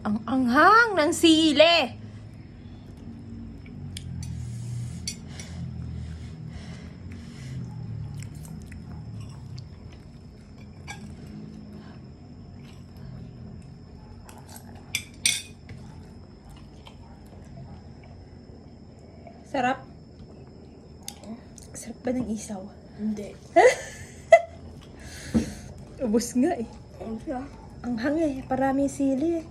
Ang anghang ng sili. Sarap. Sarap ba ng isaw? Hindi. Ubus nga eh. Ano? Ang hangay, parami sili eh.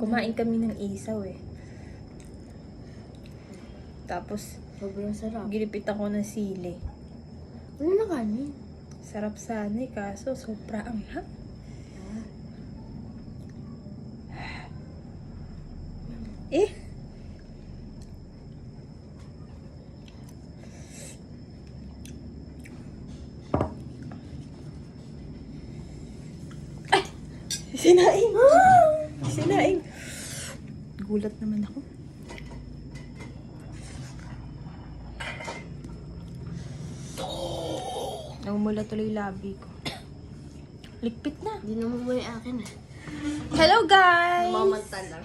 Kumain kami ng isaw eh. Tapos, Sobrang sarap. ginipit ako ng sili. Ano na kanin? Sarap sana eh, kaso sobra anghang. Eh, ay! Sinaing! Sinaing! Gulat naman ako. Namumula tuloy labi ko. Ligpit na. Hindi naman mo yung akin eh. Hello guys! Mamanta lang.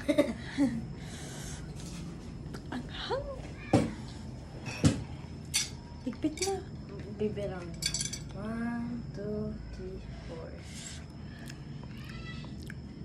Ang hang. Ligpit na. Bibirang. 1, 2, 3, 4.